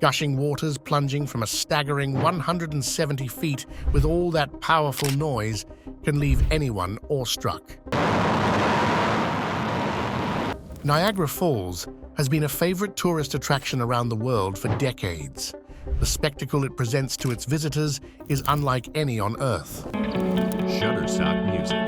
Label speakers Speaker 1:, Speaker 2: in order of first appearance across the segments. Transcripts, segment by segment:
Speaker 1: Gushing waters plunging from a staggering 170 feet with all that powerful noise can leave anyone awestruck. Niagara Falls has been a favorite tourist attraction around the world for decades. The spectacle it presents to its visitors is unlike any on Earth.
Speaker 2: Shutterstock Music.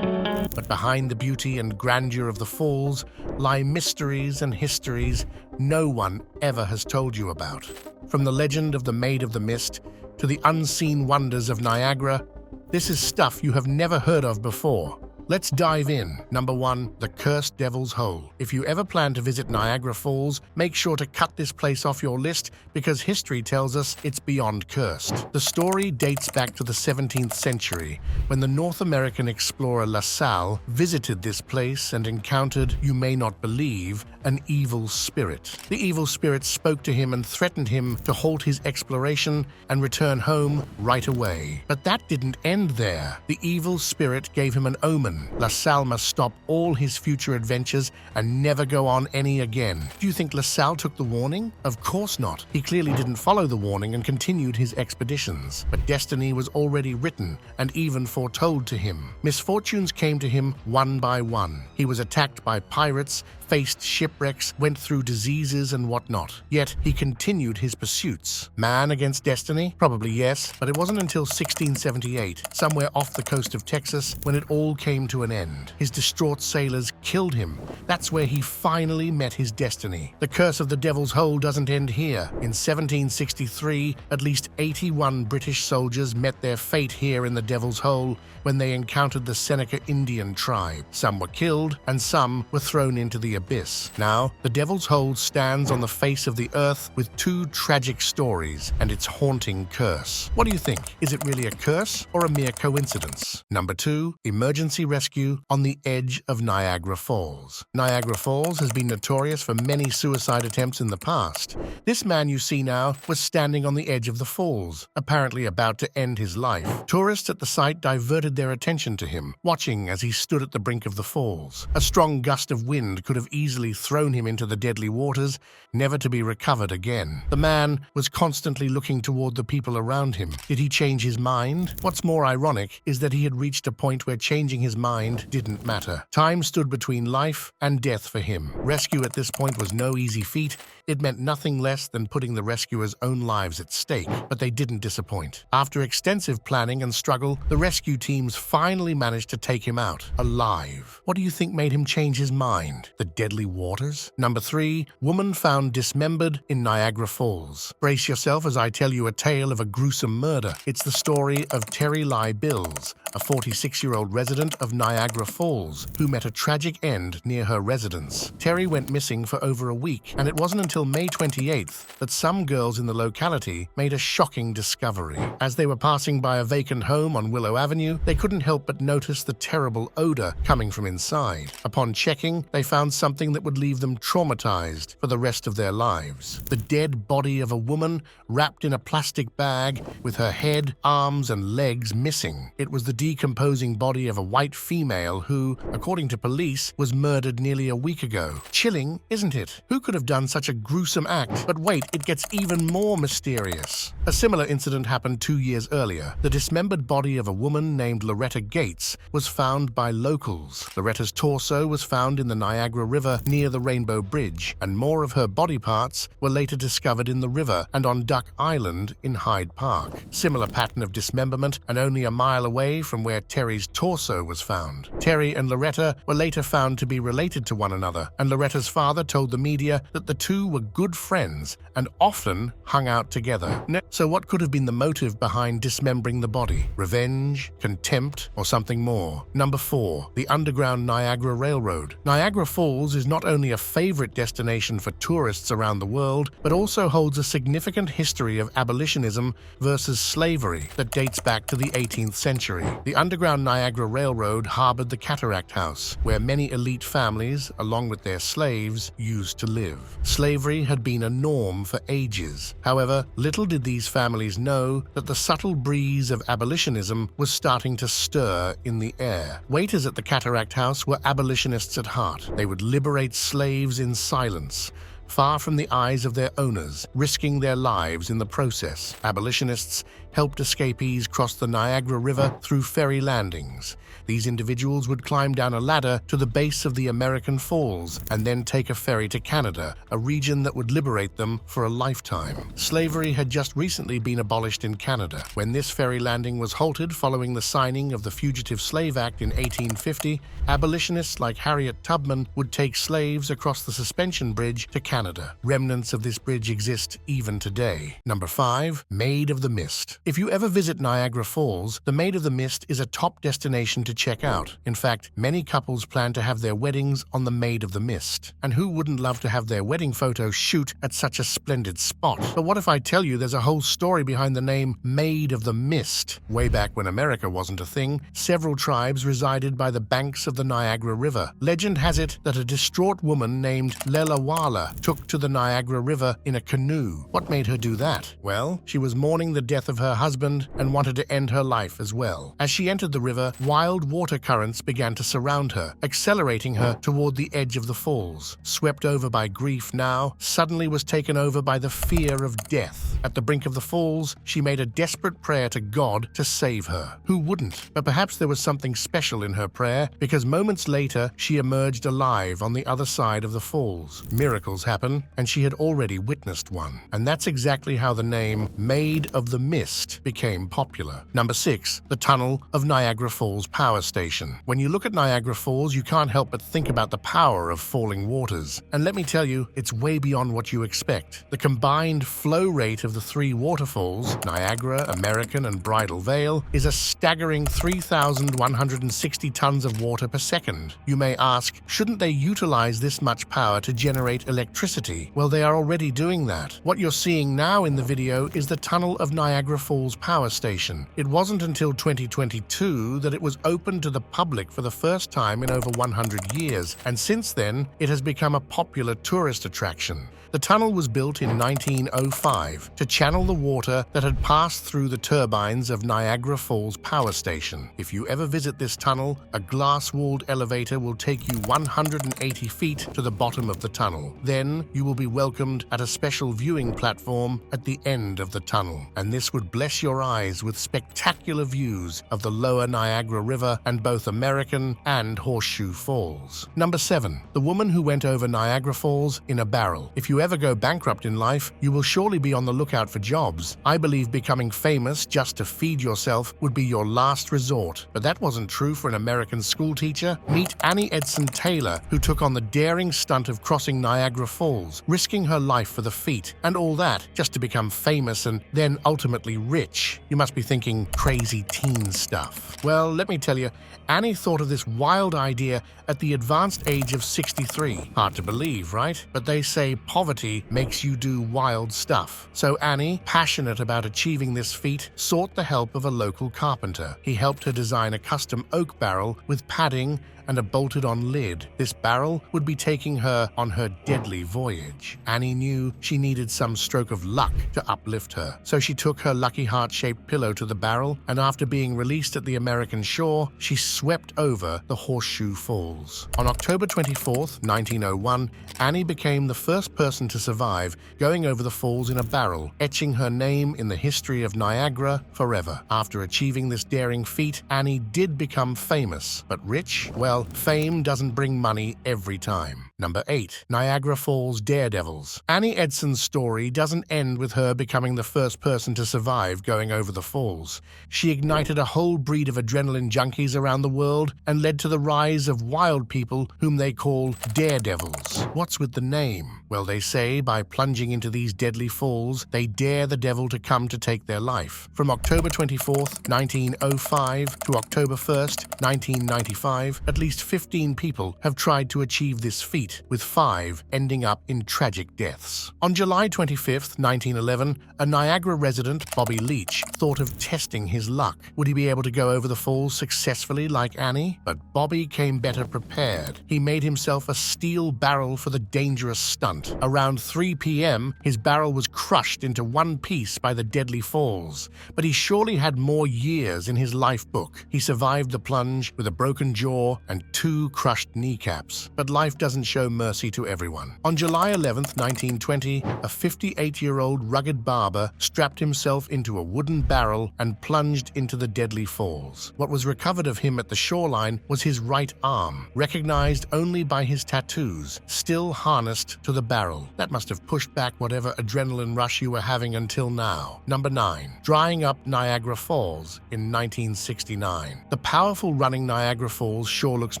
Speaker 1: But behind the beauty and grandeur of the falls lie mysteries and histories no one ever has told you about. From the legend of the Maid of the Mist to the unseen wonders of Niagara, this is stuff you have never heard of before. Let's dive in. Number 1, the Cursed Devil's Hole. If you ever plan to visit Niagara Falls, make sure to cut this place off your list because history tells us it's beyond cursed. The story dates back to the 17th century when the North American explorer La Salle visited this place and encountered, you may not believe, an evil spirit. The evil spirit spoke to him and threatened him to halt his exploration and return home right away. But that didn't end there. The evil spirit gave him an omen. La Salle must stop all his future adventures and never go on any again. Do you think La Salle took the warning? Of course not. He clearly didn't follow the warning and continued his expeditions. But destiny was already written and even foretold to him. Misfortunes came to him one by one. He was attacked by pirates, faced shipwrecks, went through diseases and whatnot. Yet he continued his pursuits. Man against destiny? Probably yes, but it wasn't until 1678, somewhere off the coast of Texas, when it all came to an end. His distraught sailors killed him. That's where he finally met his destiny. The curse of the Devil's Hole doesn't end here. In 1763, at least 81 British soldiers met their fate here in the Devil's Hole when they encountered the Seneca Indian tribe. Some were killed and some were thrown into the abyss. Now, the Devil's Hole stands on the face of the earth with 2 tragic stories and its haunting curse. What do you think? Is it really a curse or a mere coincidence? Number 2, emergency rescue on the edge of Niagara Falls. Niagara Falls has been notorious for many suicide attempts in the past. This man you see now was standing on the edge of the falls, apparently about to end his life. Tourists at the site diverted their attention to him, watching as he stood at the brink of the falls. A strong gust of wind could have easily thrown him into the deadly waters, never to be recovered again. The man was constantly looking toward the people around him. Did he change his mind? What's more ironic is that he had reached a point where changing his mind didn't matter. Time stood between life and death for him. Rescue at this point was no easy feat. It meant nothing less than putting the rescuers' own lives at stake, but they didn't disappoint. After extensive planning and struggle, the rescue teams finally managed to take him out, alive. What do you think made him change his mind? The deadly waters? Number 3, woman found dismembered in Niagara Falls. Brace yourself as I tell you a tale of a gruesome murder. It's the story of Terry Lie Bills, a 46-year-old resident of Niagara Falls, who met a tragic end near her residence. Terry went missing for over a week, and it wasn't until May 28th that some girls in the locality made a shocking discovery. As they were passing by a vacant home on Willow Avenue, they couldn't help but notice the terrible odor coming from inside. Upon checking, they found something that would leave them traumatized for the rest of their lives. The dead body of a woman wrapped in a plastic bag with her head, arms, and legs missing. It was the decomposing body of a white female who, according to police, was murdered nearly a week ago. Chilling, isn't it? Who could have done such a gruesome act? But wait, it gets even more mysterious. A similar incident happened 2 years earlier. The dismembered body of a woman named Loretta Gates was found by locals. Loretta's torso was found in the Niagara River near the Rainbow Bridge, and more of her body parts were later discovered in the river and on Duck Island in Hyde Park. Similar pattern of dismemberment, and only a mile away from where Terry's torso was found. Terry and Loretta were later found to be related to one another, and Loretta's father told the media that the two were good friends and often hung out together. So what could have been the motive behind dismembering the body? Revenge, contempt, or something more? Number 4, the Underground Niagara Railroad. Niagara Falls is not only a favorite destination for tourists around the world, but also holds a significant history of abolitionism versus slavery that dates back to the 18th century. The Underground Niagara Railroad Road harbored the Cataract House, where many elite families, along with their slaves, used to live. Slavery had been a norm for ages. However, little did these families know that the subtle breeze of abolitionism was starting to stir in the air. Waiters at the Cataract House were abolitionists at heart. They would liberate slaves in silence, far from the eyes of their owners, risking their lives in the process. Abolitionists helped escapees cross the Niagara River through ferry landings. These individuals would climb down a ladder to the base of the American Falls and then take a ferry to Canada, a region that would liberate them for a lifetime. Slavery had just recently been abolished in Canada. When this ferry landing was halted following the signing of the Fugitive Slave Act in 1850, abolitionists like Harriet Tubman would take slaves across the suspension bridge to Canada. Remnants of this bridge exist even today. Number 5. Maid of the Mist. If you ever visit Niagara Falls, the Maid of the Mist is a top destination to check out. In fact, many couples plan to have their weddings on the Maid of the Mist. And who wouldn't love to have their wedding photo shoot at such a splendid spot? But what if I tell you there's a whole story behind the name Maid of the Mist? Way back when America wasn't a thing, several tribes resided by the banks of the Niagara River. Legend has it that a distraught woman named Lelawala took to the Niagara River in a canoe. What made her do that? Well, she was mourning the death of her husband and wanted to end her life as well. As she entered the river, wild water currents began to surround her, accelerating her toward the edge of the falls. Swept over by grief now, suddenly was taken over by the fear of death. At the brink of the falls, she made a desperate prayer to God to save her. Who wouldn't? But perhaps there was something special in her prayer, because moments later, she emerged alive on the other side of the falls. Miracles happen, and she had already witnessed one. And that's exactly how the name Maid of the Mist became popular. Number 6. The Tunnel of Niagara Falls Power Station. When you look at Niagara Falls, you can't help but think about the power of falling waters. And let me tell you, it's way beyond what you expect. The combined flow rate of the three waterfalls, Niagara, American, and Bridal Veil, is a staggering 3,160 tons of water per second. You may ask, shouldn't they utilize this much power to generate electricity? Well, they are already doing that. What you're seeing now in the video is the Tunnel of Niagara Falls Power Station. It wasn't until 2022 that it was opened to the public for the first time in over 100 years, and since then, it has become a popular tourist attraction. The tunnel was built in 1905 to channel the water that had passed through the turbines of Niagara Falls Power Station. If you ever visit this tunnel, a glass-walled elevator will take you 180 feet to the bottom of the tunnel. Then you will be welcomed at a special viewing platform at the end of the tunnel, and this would bless your eyes with spectacular views of the lower Niagara River and both American and Horseshoe Falls. Number 7. The woman who went over Niagara Falls in a barrel. If you ever go bankrupt in life, you will surely be on the lookout for jobs. I believe becoming famous just to feed yourself would be your last resort. But that wasn't true for an American schoolteacher. Meet Annie Edson Taylor, who took on the daring stunt of crossing Niagara Falls, risking her life for the feat, and all that just to become famous and then ultimately rich. You must be thinking crazy teen stuff. Well, let me tell you, Annie thought of this wild idea at the advanced age of 63. Hard to believe, right? But they say poverty makes you do wild stuff. So Annie, passionate about achieving this feat, sought the help of a local carpenter. He helped her design a custom oak barrel with padding and a bolted-on lid. This barrel would be taking her on her deadly voyage. Annie knew she needed some stroke of luck to uplift her, so she took her lucky heart-shaped pillow to the barrel, and after being released at the American shore, she swept over the Horseshoe Falls. On October 24th, 1901, Annie became the first person to survive going over the falls in a barrel, etching her name in the history of Niagara forever. After achieving this daring feat, Annie did become famous, but rich? Well, fame doesn't bring money every time. Number 8. Niagara Falls Daredevils. Annie Edson's story doesn't end with her becoming the first person to survive going over the falls. She ignited a whole breed of adrenaline junkies around the world and led to the rise of wild people whom they call daredevils. What's with the name? Well, they say by plunging into these deadly falls, they dare the devil to come to take their life. From October 24th, 1905 to October 1st, 1995, at least least 15 people have tried to achieve this feat, with 5 ending up in tragic deaths. On July 25, 1911, a Niagara resident, Bobby Leach, thought of testing his luck. Would he be able to go over the falls successfully like Annie? But Bobby came better prepared. He made himself a steel barrel for the dangerous stunt. Around 3 p.m., his barrel was crushed into one piece by the deadly falls. But he surely had more years in his life book. He survived the plunge with a broken jaw and 2 crushed kneecaps. But life doesn't show mercy to everyone. On July 11, 1920, a 58-year-old rugged barber strapped himself into a wooden barrel and plunged into the deadly falls. What was recovered of him at the shoreline was his right arm, recognized only by his tattoos, still harnessed to the barrel. That must have pushed back whatever adrenaline rush you were having until now. Number 9. Drying up Niagara Falls in 1969. The powerful running Niagara Falls sure looks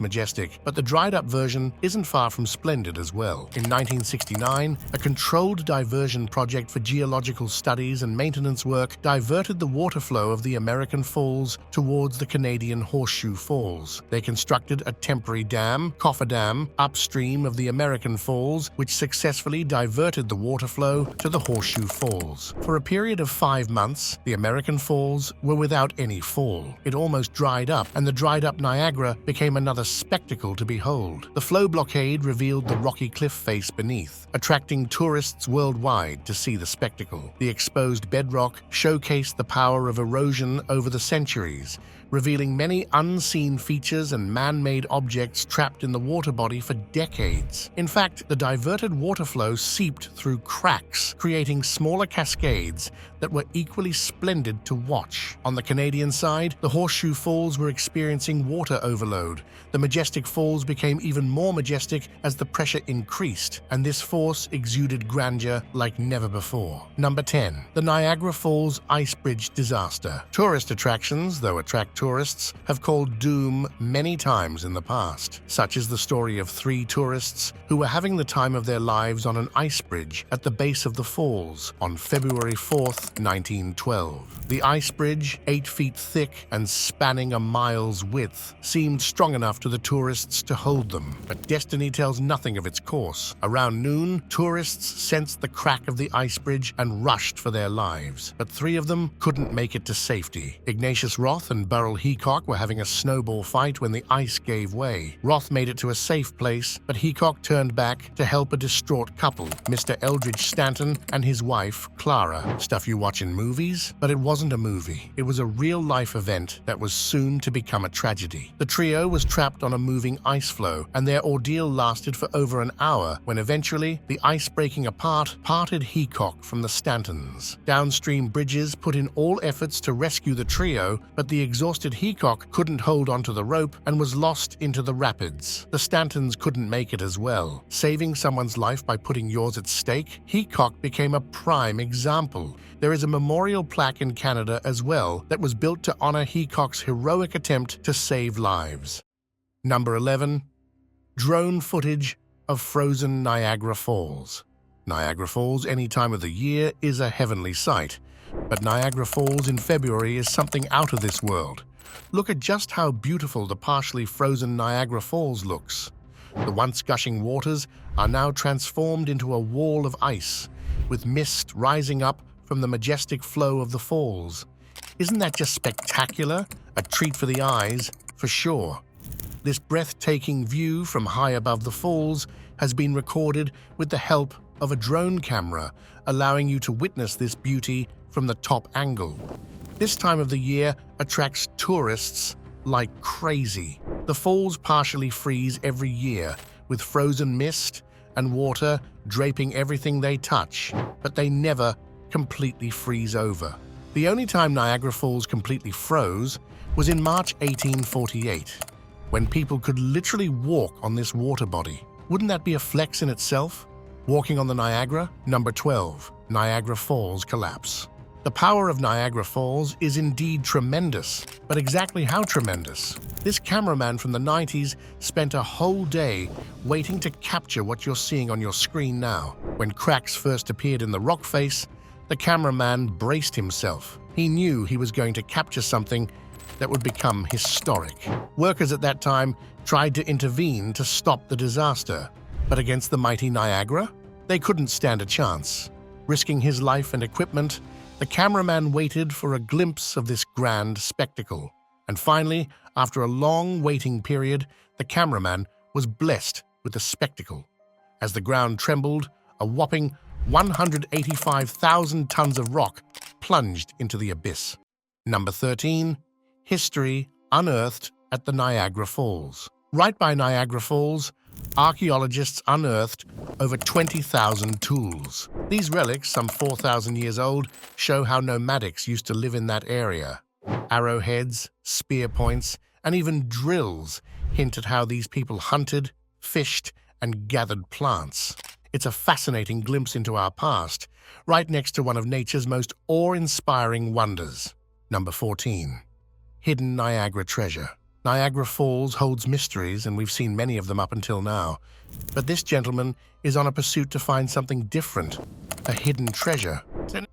Speaker 1: majestic, but the dried-up version isn't far from splendid as well. In 1969, a controlled diversion project for geological studies and maintenance work diverted the water flow of the American Falls towards the Canadian Horseshoe Falls. They constructed a temporary dam, cofferdam, upstream of the American Falls, which successfully diverted the water flow to the Horseshoe Falls. For a period of 5 months, the American Falls were without any fall. It almost dried up, and the dried-up Niagara became another spectacle to behold. The flow blockade revealed the rocky cliff face beneath, attracting tourists worldwide to see the spectacle. The exposed bedrock showcased the power of erosion over the centuries, revealing many unseen features and man-made objects trapped in the water body for decades. In fact, the diverted water flow seeped through cracks, creating smaller cascades that were equally splendid to watch. On the Canadian side, the Horseshoe Falls were experiencing water overload. The majestic falls became even more majestic as the pressure increased, and this force exuded grandeur like never before. Number 10. The Niagara Falls Ice Bridge Disaster. Tourist attractions, though attract tourists, have called doom many times in the past. Such is the story of 3 tourists who were having the time of their lives on an ice bridge at the base of the falls on February 4th, 1912. The ice bridge, 8 feet thick and spanning a mile's width, seemed strong enough to the tourists to hold them, but destiny tells nothing of its course. Around noon, tourists sensed the crack of the ice bridge and rushed for their lives, but 3 of them couldn't make it to safety. Ignatius Roth and Burrell Heacock were having a snowball fight when the ice gave way. Roth made it to a safe place, but Heacock turned back to help a distraught couple, Mr. Eldridge Stanton and his wife, Clara. Stuff you watch in movies? But it wasn't a movie. It was a real-life event that was soon to become a tragedy. The trio was trapped on a moving ice floe, and their ordeal lasted for over an hour when eventually the ice breaking apart parted Heacock from the Stantons. Downstream bridges put in all efforts to rescue the trio, but the exhausted Heacock couldn't hold onto the rope and was lost into the rapids. The Stantons couldn't make it as well. Saving someone's life by putting yours at stake, Heacock became a prime example. There is a memorial plaque in Canada as well that was built to honor Heacock's heroic attempt to save lives. Number 11. Drone footage of frozen Niagara Falls. Niagara Falls any time of the year is a heavenly sight, but Niagara Falls in February is something out of this world. Look at just how beautiful the partially frozen Niagara Falls looks. The once gushing waters are now transformed into a wall of ice, with mist rising up from the majestic flow of the falls. Isn't that just spectacular? A treat for the eyes, for sure. This breathtaking view from high above the falls has been recorded with the help of a drone camera, allowing you to witness this beauty from the top angle. This time of the year attracts tourists like crazy. The falls partially freeze every year, with frozen mist and water draping everything they touch, but they never completely freeze over. The only time Niagara Falls completely froze was in March 1848, when people could literally walk on this water body. Wouldn't that be a flex in itself? Walking on the Niagara? Number 12. Niagara Falls collapse. The power of Niagara Falls is indeed tremendous, but exactly how tremendous? This cameraman from the 90s spent a whole day waiting to capture what you're seeing on your screen now. When cracks first appeared in the rock face, the cameraman braced himself. He knew he was going to capture something that would become historic. Workers at that time tried to intervene to stop the disaster, but against the mighty Niagara, they couldn't stand a chance. Risking his life and equipment, the cameraman waited for a glimpse of this grand spectacle. And finally, after a long waiting period, the cameraman was blessed with the spectacle. As the ground trembled, a whopping 185,000 tons of rock plunged into the abyss. Number 13. History unearthed at the Niagara Falls. Right by Niagara Falls, archaeologists unearthed over 20,000 tools. These relics, some 4,000 years old, show how nomadics used to live in that area. Arrowheads, spear points, and even drills hint at how these people hunted, fished, and gathered plants. It's a fascinating glimpse into our past, right next to one of nature's most awe-inspiring wonders. Number 14. Hidden Niagara treasure. Niagara Falls holds mysteries, and we've seen many of them up until now. But this gentleman is on a pursuit to find something different, a hidden treasure.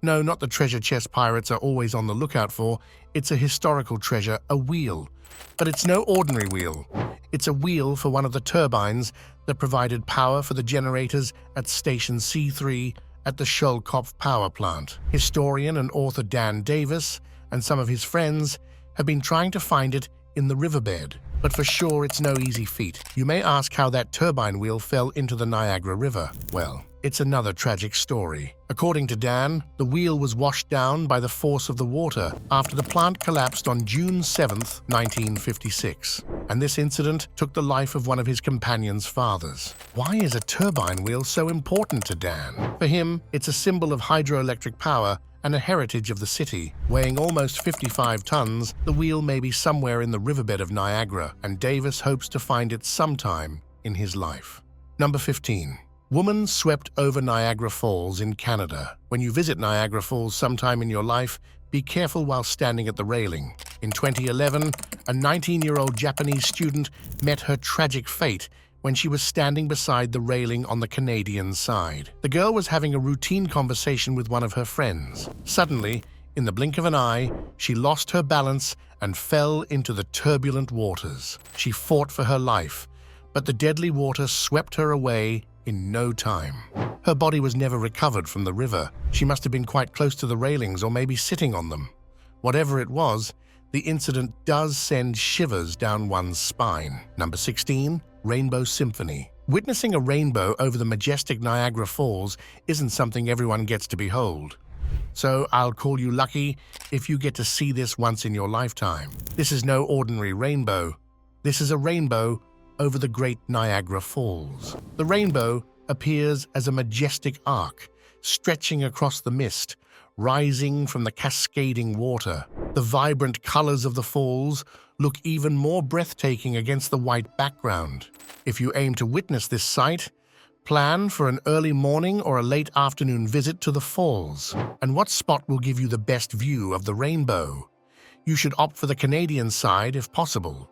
Speaker 1: No, not the treasure chest pirates are always on the lookout for. It's a historical treasure, a wheel. But it's no ordinary wheel. It's a wheel for one of the turbines that provided power for the generators at Station C3 at the Shoalkopf power plant. Historian and author Dan Davis and some of his friends have been trying to find it in the riverbed, but for sure it's no easy feat. You may ask how that turbine wheel fell into the Niagara River. Well, it's another tragic story. According to Dan, the wheel was washed down by the force of the water after the plant collapsed on June 7, 1956. And this incident took the life of one of his companion's fathers. Why is a turbine wheel so important to Dan? For him, it's a symbol of hydroelectric power and a heritage of the city. Weighing almost 55 tons, the wheel may be somewhere in the riverbed of Niagara, and Davis hopes to find it sometime in his life. Number 15. Woman swept over Niagara Falls in Canada. When you visit Niagara Falls sometime in your life, be careful while standing at the railing. In 2011, a 19-year-old Japanese student met her tragic fate when she was standing beside the railing on the Canadian side. The girl was having a routine conversation with one of her friends. Suddenly, in the blink of an eye, she lost her balance and fell into the turbulent waters. She fought for her life, but the deadly water swept her away in no time. Her body was never recovered from the river. She must have been quite close to the railings or maybe sitting on them. Whatever it was, the incident does send shivers down one's spine. Number 16. Rainbow Symphony. Witnessing a rainbow over the majestic Niagara Falls isn't something everyone gets to behold. So I'll call you lucky if you get to see this once in your lifetime. This is no ordinary rainbow. This is a rainbow over the great Niagara Falls. The rainbow appears as a majestic arc, stretching across the mist, rising from the cascading water. The vibrant colors of the falls look even more breathtaking against the white background. If you aim to witness this sight, plan for an early morning or a late afternoon visit to the falls. And what spot will give you the best view of the rainbow? You should opt for the Canadian side if possible.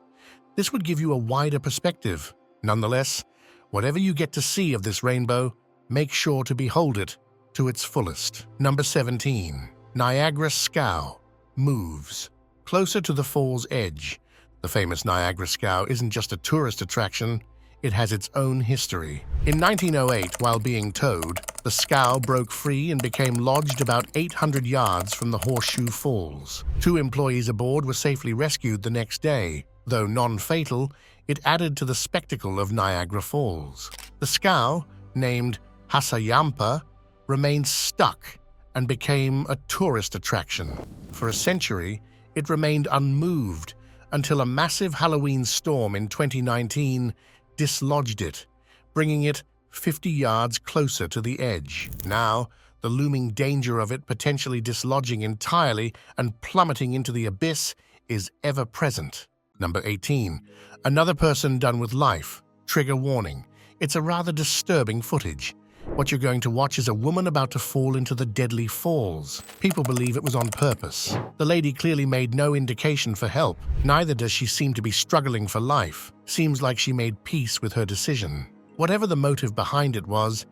Speaker 1: This would give you a wider perspective. Nonetheless, whatever you get to see of this rainbow, make sure to behold it to its fullest. Number 17. Niagara Scow moves closer to the fall's edge. The famous Niagara Scow isn't just a tourist attraction, it has its own history. In 1908, while being towed, the scow broke free and became lodged about 800 yards from the Horseshoe Falls. 2 employees aboard were safely rescued the next day. Though non-fatal, it added to the spectacle of Niagara Falls. The scow, named Hasayampa, remained stuck and became a tourist attraction. For a century, it remained unmoved until a massive Halloween storm in 2019 dislodged it, bringing it 50 yards closer to the edge. Now, the looming danger of it potentially dislodging entirely and plummeting into the abyss is ever present. Number 18. Another person done with life. Trigger warning. It's a rather disturbing footage. What you're going to watch is a woman about to fall into the deadly falls. People believe it was on purpose. The lady clearly made no indication for help. Neither does she seem to be struggling for life. Seems like she made peace with her decision. Whatever the motive behind it was,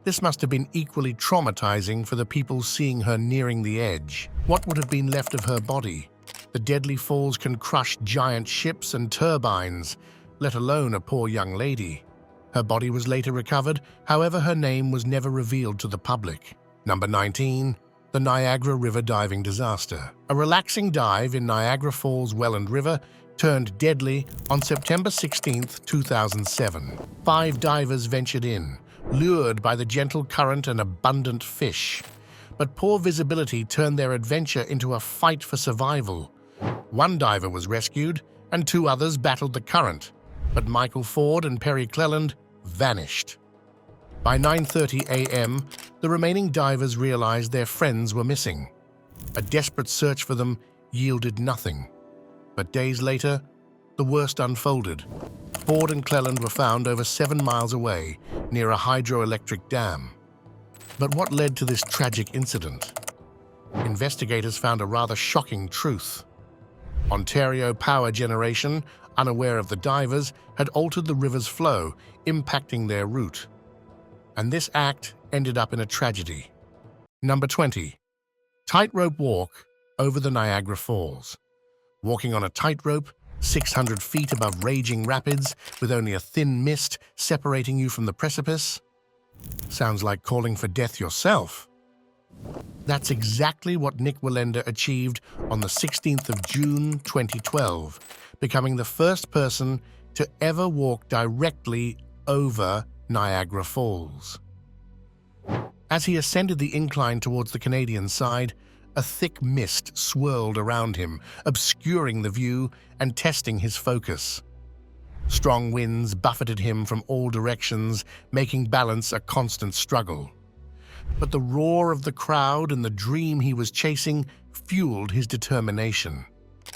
Speaker 1: this must have been equally traumatizing for the people seeing her nearing the edge. What would have been left of her body? The deadly falls can crush giant ships and turbines, let alone a poor young lady. Her body was later recovered, however her name was never revealed to the public. Number 19. The Niagara River diving disaster. A relaxing dive in Niagara Falls Welland River turned deadly on September 16, 2007. 5 divers ventured in, lured by the gentle current and abundant fish. But poor visibility turned their adventure into a fight for survival. 1 diver was rescued, and 2 others battled the current, but Michael Ford and Perry Cleland vanished. By 9:30 a.m., the remaining divers realized their friends were missing. A desperate search for them yielded nothing. But days later, the worst unfolded. Ford and Cleland were found over 7 miles away, near a hydroelectric dam. But what led to this tragic incident? Investigators found a rather shocking truth. Ontario Power Generation, unaware of the divers, had altered the river's flow, impacting their route. And this act ended up in a tragedy. Number 20. Tightrope walk over the Niagara Falls. Walking on a tightrope, 600 feet above raging rapids, with only a thin mist separating you from the precipice? Sounds like calling for death yourself. That's exactly what Nick Wallenda achieved on the 16th of June 2012, becoming the first person to ever walk directly over Niagara Falls. As he ascended the incline towards the Canadian side, a thick mist swirled around him, obscuring the view and testing his focus. Strong winds buffeted him from all directions, making balance a constant struggle. But the roar of the crowd and the dream he was chasing fueled his determination.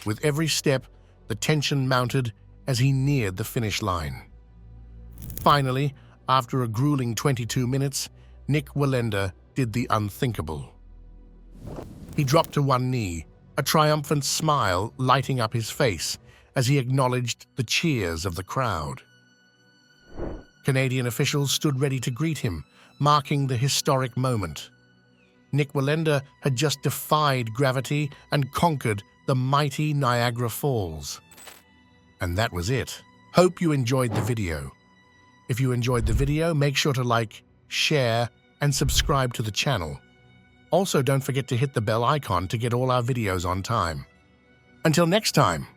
Speaker 1: With every step, the tension mounted as he neared the finish line. Finally, after a grueling 22 minutes, Nick Wallenda did the unthinkable. He dropped to one knee, a triumphant smile lighting up his face as he acknowledged the cheers of the crowd. Canadian officials stood ready to greet him, marking the historic moment. Nick Wallenda had just defied gravity and conquered the mighty Niagara Falls. And that was it. Hope you enjoyed the video. If you enjoyed the video, make sure to like, share, and subscribe to the channel. Also, don't forget to hit the bell icon to get all our videos on time. Until next time.